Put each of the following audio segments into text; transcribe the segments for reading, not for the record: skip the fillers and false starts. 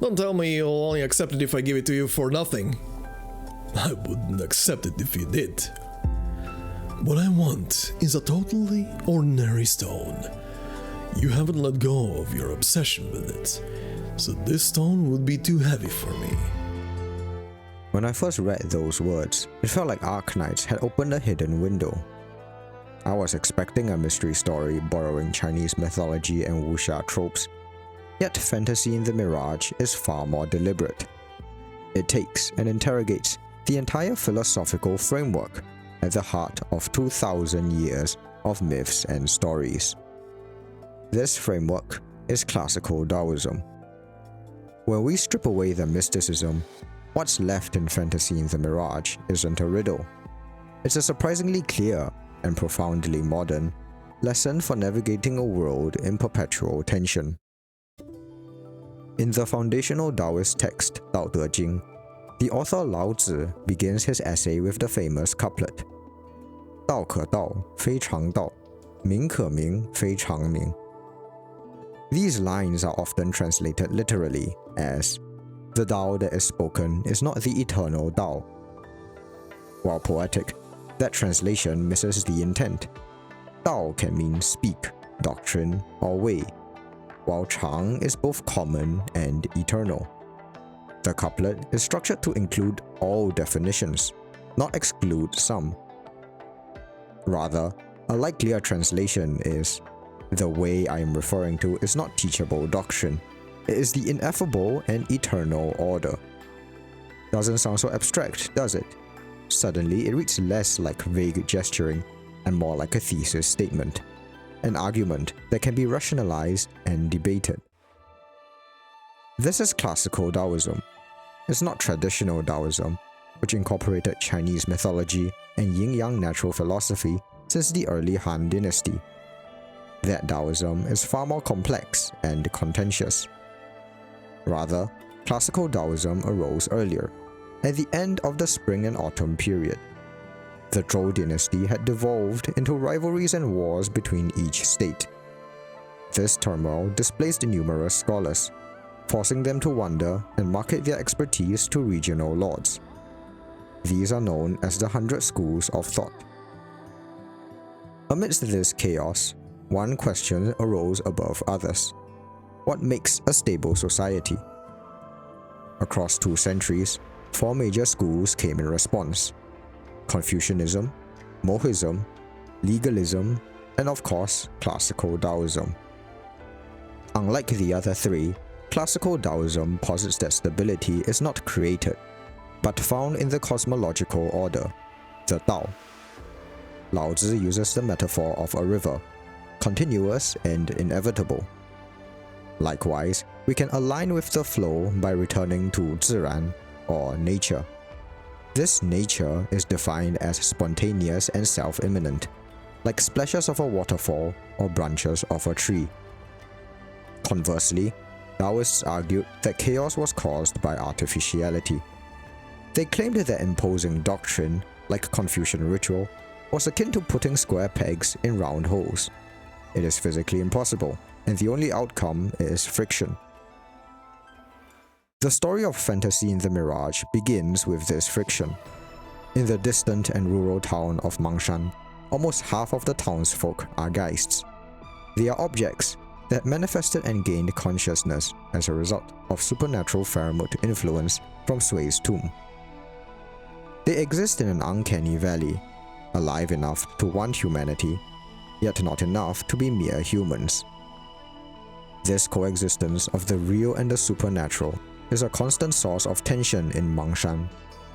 Don't tell me you'll only accept it if I give it to you for nothing. I wouldn't accept it if you did. What I want is a totally ordinary stone. You haven't let go of your obsession with it, so this stone would be too heavy for me. When I first read those words, it felt like Arknights had opened a hidden window. I was expecting a mystery story borrowing Chinese mythology and wuxia tropes, yet fantasy in the Mirage is far more deliberate. It takes and interrogates the entire philosophical framework at the heart of 2,000 years of myths and stories. This framework is classical Daoism. When we strip away the mysticism, what's left in fantasy in the Mirage isn't a riddle. It's a surprisingly clear and profoundly modern lesson for navigating a world in perpetual tension. In the foundational Daoist text, Daoism, the author Lao Tzu begins his essay with the famous couplet, 道可道，非常道，名可名，非常名. These lines are often translated literally as, the Dao that is spoken is not the eternal Dao. While poetic, that translation misses the intent. Dao can mean speak, doctrine, or way, while Chang is both common and eternal. The couplet is structured to include all definitions, not exclude some. Rather, a likelier translation is, the way I am referring to is not teachable doctrine, it is the ineffable and eternal order. Doesn't sound so abstract, does it? Suddenly, it reads less like vague gesturing and more like a thesis statement, an argument that can be rationalized and debated. This is classical Daoism. It's not traditional Daoism, which incorporated Chinese mythology and yin-yang natural philosophy since the early Han dynasty. That Daoism is far more complex and contentious. Rather, classical Daoism arose earlier, at the end of the spring and autumn period. The Zhou dynasty had devolved into rivalries and wars between each state. This turmoil displaced numerous scholars, forcing them to wander and market their expertise to regional lords. These are known as the 100 schools of thought. Amidst this chaos, one question arose above others. What makes a stable society? Across 2 centuries, 4 major schools came in response: Confucianism, Mohism, legalism, and of course, classical Daoism. Unlike the other 3, classical Daoism posits that stability is not created, but found in the cosmological order, the Dao. Lao Tzu uses the metaphor of a river, continuous and inevitable. Likewise, we can align with the flow by returning to Ziran, or nature. This nature is defined as spontaneous and self-immanent, like splashes of a waterfall or branches of a tree. Conversely, Daoists argued that chaos was caused by artificiality. They claimed that imposing doctrine, like Confucian ritual, was akin to putting square pegs in round holes. It is physically impossible, and the only outcome is friction. The story of fantasy in the Mirage begins with this friction. In the distant and rural town of Mangshan, almost half of the townsfolk are geists. They are objects that manifested and gained consciousness as a result of supernatural Faramut influence from Sui's tomb. They exist in an uncanny valley, alive enough to want humanity, yet not enough to be mere humans. This coexistence of the real and the supernatural is a constant source of tension in Mangshan,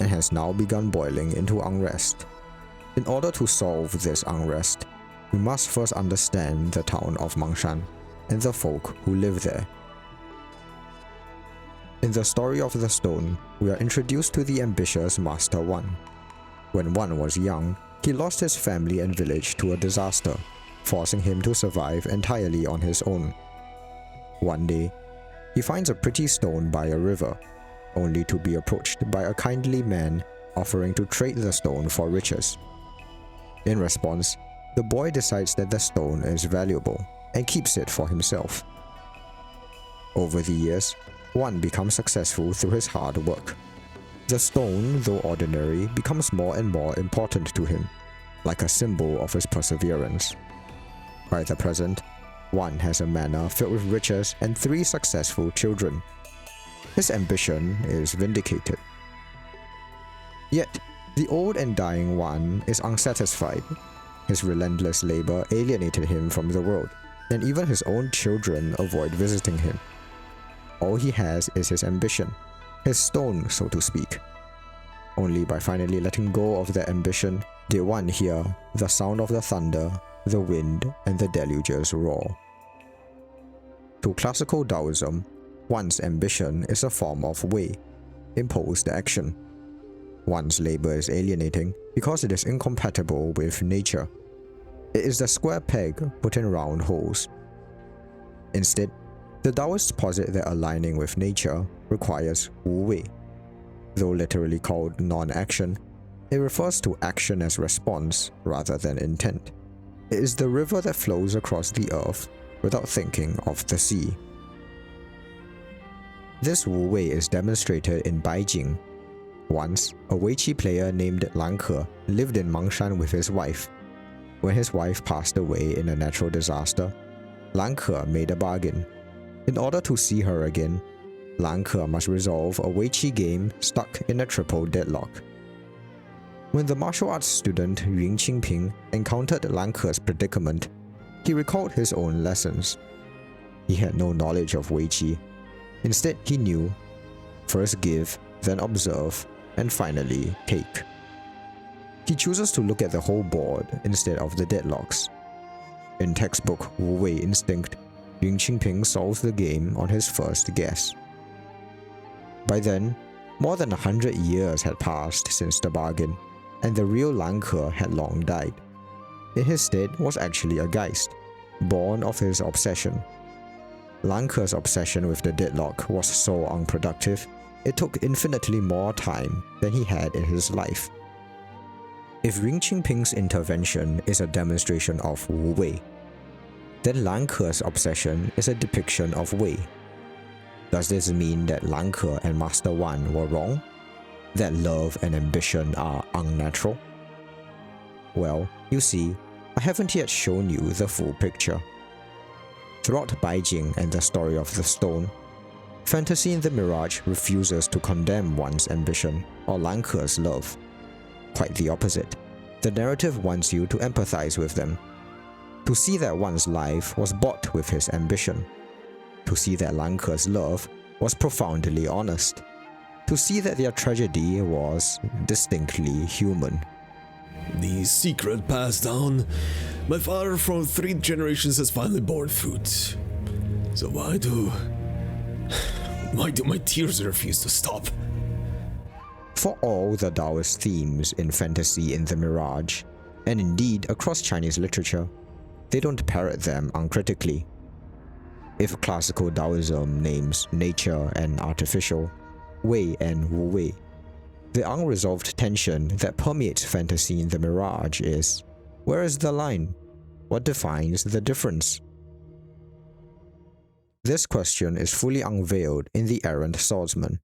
and has now begun boiling into unrest. In order to solve this unrest, we must first understand the town of Mangshan and the folk who live there. In the story of the stone, we are introduced to the ambitious Master One. When One was young, he lost his family and village to a disaster, forcing him to survive entirely on his own. One day, he finds a pretty stone by a river, only to be approached by a kindly man offering to trade the stone for riches. In response, the boy decides that the stone is valuable and keeps it for himself. Over the years, one becomes successful through his hard work. The stone, though ordinary, becomes more and more important to him, like a symbol of his perseverance. By the present, one has a manor filled with riches and 3 successful children. His ambition is vindicated. Yet, the old and dying one is unsatisfied. His relentless labor alienated him from the world, and even his own children avoid visiting him. All he has is his ambition, his stone, so to speak. Only by finally letting go of that ambition did one hear the sound of the thunder, the wind, and the deluge's roar. To classical Daoism, one's ambition is a form of wei, imposed action. One's labor is alienating because it is incompatible with nature. It is the square peg put in round holes. Instead, the Daoists posit that aligning with nature requires wu wei. Though literally called non-action, it refers to action as response rather than intent. It is the river that flows across the earth without thinking of the sea. This wu wei is demonstrated in Baijing. Once, a Weiqi player named Lan Ke lived in Mangshan with his wife. When his wife passed away in a natural disaster, Lan Ke made a bargain. In order to see her again, Lan Ke must resolve a Weiqi game stuck in a triple deadlock. When the martial arts student Yun Qingping encountered Lan Ke's predicament, he recalled his own lessons. He had no knowledge of Weiqi. Instead, he knew, first give, then observe, and finally take. He chooses to look at the whole board instead of the deadlocks. In textbook Wu Wei instinct, Yun Qingping solves the game on his first guess. By then, more than 100 years had passed since the bargain, and the real Lan Ke had long died. In his stead was actually a Geist, born of his obsession. Lan Ke's obsession with the deadlock was so unproductive, it took infinitely more time than he had in his life. If Yun Qingping's intervention is a demonstration of Wu Wei, then Lan Ke's obsession is a depiction of Wei. Does this mean that Lan Ke and Master Wan were wrong? That love and ambition are unnatural? Well, you see, I haven't yet shown you the full picture. Throughout Baijing and the story of the stone, fantasy in the Mirage refuses to condemn one's ambition or Lan Ke's love. Quite the opposite. The narrative wants you to empathize with them, to see that one's life was bought with his ambition, to see that Lan Ke's love was profoundly honest, to see that their tragedy was distinctly human. The secret passed down. My father from 3 generations has finally borne fruit. So why do my tears refuse to stop? For all the Daoist themes in fantasy in the Mirage, and indeed across Chinese literature, they don't parrot them uncritically. If classical Daoism names nature and artificial, Wei and Wu Wei, the unresolved tension that permeates fantasy in the Mirage is, where is the line? What defines the difference? This question is fully unveiled in the errant swordsman.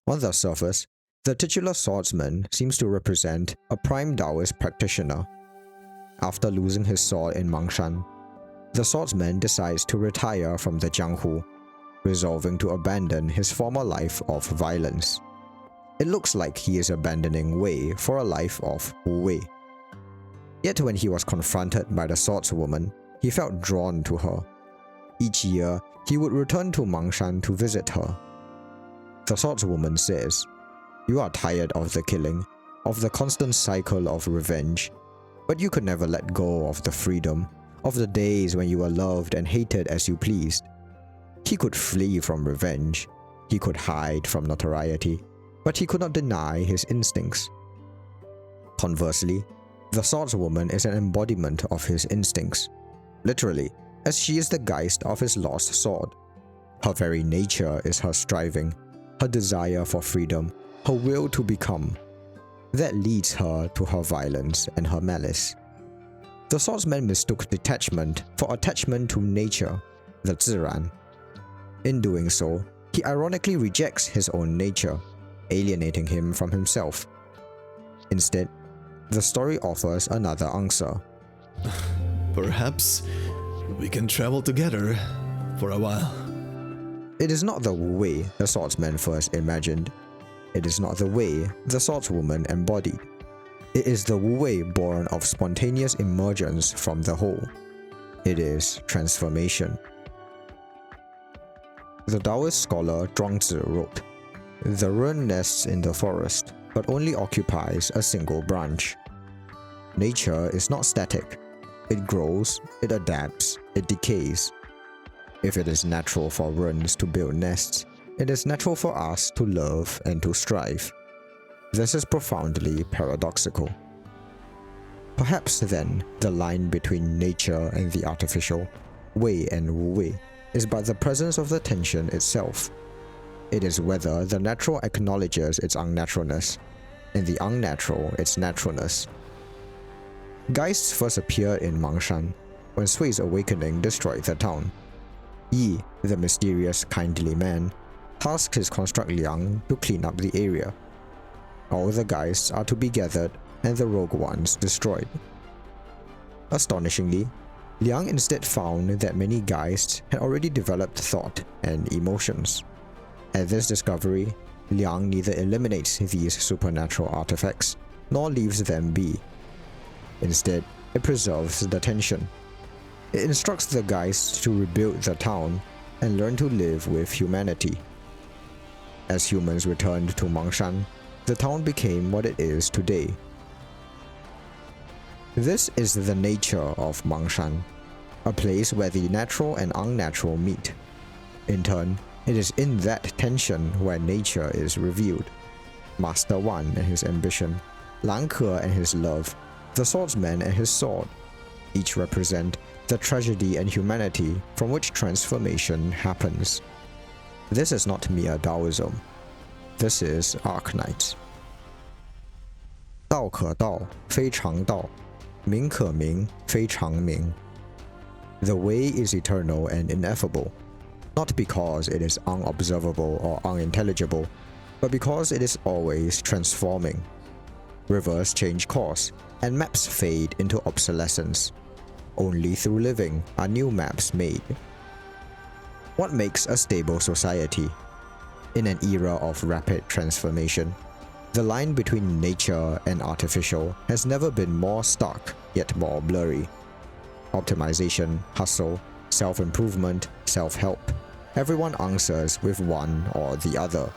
On the surface, the titular swordsman seems to represent a prime Daoist practitioner. After losing his sword in Mangshan, the swordsman decides to retire from the Jianghu, resolving to abandon his former life of violence. It looks like he is abandoning Wei for a life of Wu Wei. Yet when he was confronted by the swordswoman, he felt drawn to her. Each year, he would return to Mangshan to visit her. The swordswoman says, "You are tired of the killing, of the constant cycle of revenge, but you could never let go of the freedom, of the days when you were loved and hated as you pleased." He could flee from revenge, he could hide from notoriety, but he could not deny his instincts. Conversely, the swordswoman is an embodiment of his instincts, literally, as she is the Geist of his lost sword. Her very nature is her striving, her desire for freedom, her will to become. That leads her to her violence and her malice. The swordsman mistook detachment for attachment to nature, the Siren. In doing so, he ironically rejects his own nature, alienating him from himself. Instead, the story offers another answer. Perhaps we can travel together for a while. It is not the way the swordsman first imagined. It is not the way the swordswoman embodied. It is the way born of spontaneous emergence from the whole. It is transformation. The Daoist scholar Zhuangzi wrote, "The wren nests in the forest, but only occupies a single branch." Nature is not static. It grows, it adapts, it decays. If it is natural for wrens to build nests, it is natural for us to love and to strive. This is profoundly paradoxical. Perhaps then, the line between nature and the artificial, wei and wu-wei, is but the presence of the tension itself. It is whether the natural acknowledges its unnaturalness, and the unnatural its naturalness. Geists first appeared in Mangshan, when Sui's awakening destroyed the town. Yi, the mysterious, kindly man, tasked his construct Liang to clean up the area. All the Geists are to be gathered and the rogue ones destroyed. Astonishingly, Liang instead found that many Geists had already developed thought and emotions. At this discovery, Liang neither eliminates these supernatural artifacts nor leaves them be. Instead, it preserves the tension. It instructs the Geists to rebuild the town and learn to live with humanity. As humans returned to Mangshan, the town became what it is today. This is the nature of Mangshan, a place where the natural and unnatural meet. In turn, it is in that tension where nature is revealed. Master Wan and his ambition, Lan Ke and his love, the swordsman and his sword, each represent the tragedy and humanity from which transformation happens. This is not mere Daoism. This is Arknights. 道可道，非常道；名可名，非常名。The way is eternal and ineffable, not because it is unobservable or unintelligible, but because it is always transforming. Rivers change course, and maps fade into obsolescence. Only through living are new maps made. What makes a stable society? In an era of rapid transformation, the line between nature and artificial has never been more stark, yet more blurry. Optimization, hustle, self-improvement, self-help. Everyone answers with one or the other.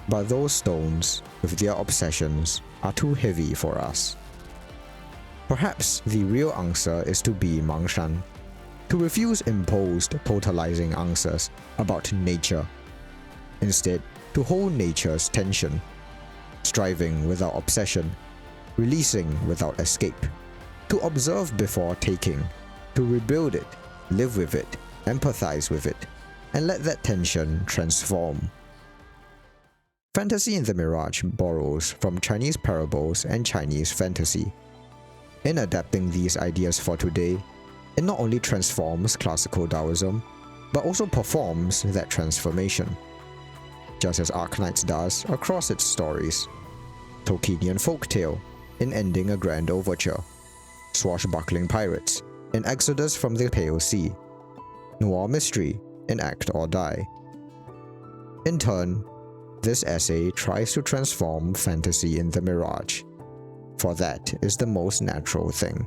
But those stones, with their obsessions, are too heavy for us. Perhaps the real answer is to be Mangshan, to refuse imposed, totalizing answers about nature. Instead, to hold nature's tension, striving without obsession, releasing without escape, to observe before taking, to rebuild it, live with it, empathize with it, and let that tension transform. Fantasy in the Mirage borrows from Chinese parables and Chinese fantasy. In adapting these ideas for today, it not only transforms classical Daoism, but also performs that transformation, just as Arknights does across its stories. Tolkienian folktale in Ending a Grand Overture, swashbuckling pirates in Exodus from the Pale Sea, noir mystery in Act or Die. In turn, this essay tries to transform fantasy in the Mirage, for that is the most natural thing.